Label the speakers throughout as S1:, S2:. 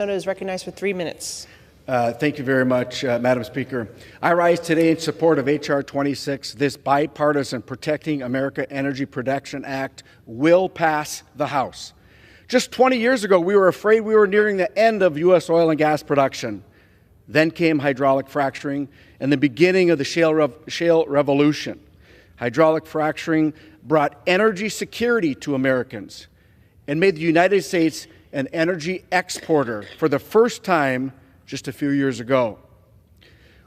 S1: Is recognized for 3 minutes.
S2: Thank you very much, Madam Speaker. I rise today in support of H.R. 26. This bipartisan Protecting America Energy Production Act will pass the House. Just 20 years ago, we were afraid we were nearing the end of U.S. oil and gas production. Then came hydraulic fracturing and the beginning of the shale revolution. Hydraulic fracturing brought energy security to Americans and made the United States an energy exporter for the first time just a few years ago.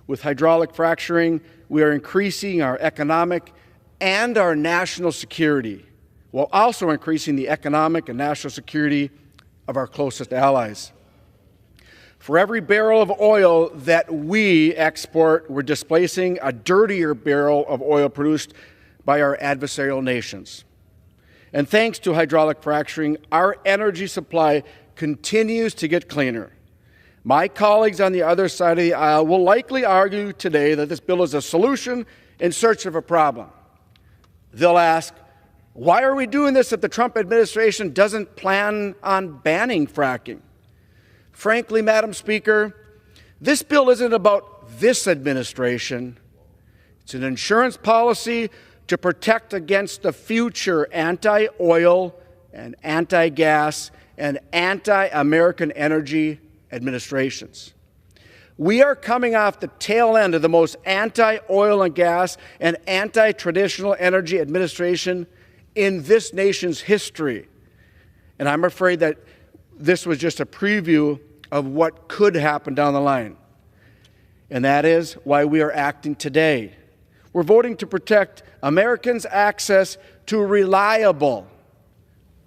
S2: With hydraulic fracturing, we are increasing our economic and our national security, while also increasing the economic and national security of our closest allies. For every barrel of oil that we export, we're displacing a dirtier barrel of oil produced by our adversarial nations. And thanks to hydraulic fracturing, our energy supply continues to get cleaner. My colleagues on the other side of the aisle will likely argue today that this bill is a solution in search of a problem. They'll ask, why are we doing this if the Trump administration doesn't plan on banning fracking? Frankly, Madam Speaker, this bill isn't about this administration. It's an insurance policy to protect against the future anti-oil and anti-gas and anti-American energy administrations. We are coming off the tail end of the most anti-oil and gas and anti-traditional energy administration in this nation's history. And I'm afraid that this was just a preview of what could happen down the line. And that is why we are acting today. We're voting to protect Americans' access to reliable,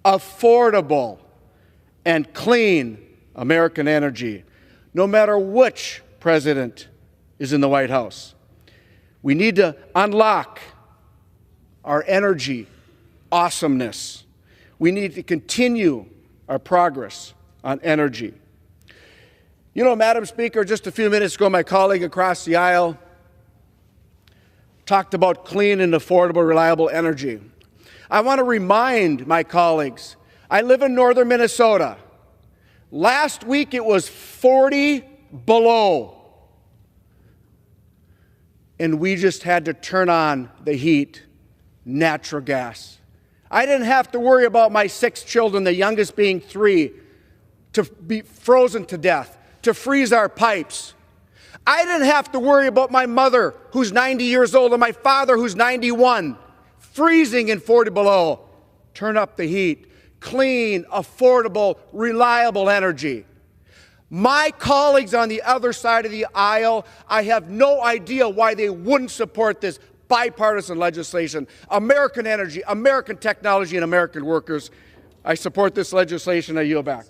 S2: affordable, and clean American energy, no matter which president is in the White House. We need to unlock our energy awesomeness. We need to continue our progress on energy. You know, Madam Speaker, just a few minutes ago, my colleague across the aisle talked about clean and affordable, reliable energy. I want to remind my colleagues, I live in northern Minnesota. Last week it was 40 below. And we just had to turn on the heat, natural gas. I didn't have to worry about my 6 children, the youngest being 3, to be frozen to death, to freeze our pipes. I didn't have to worry about my mother, who's 90 years old, and my father, who's 91, freezing in 40 below. Turn up the heat. Clean, affordable, reliable energy. My colleagues on the other side of the aisle, I have no idea why they wouldn't support this bipartisan legislation. American energy, American technology, and American workers. I support this legislation. I yield back.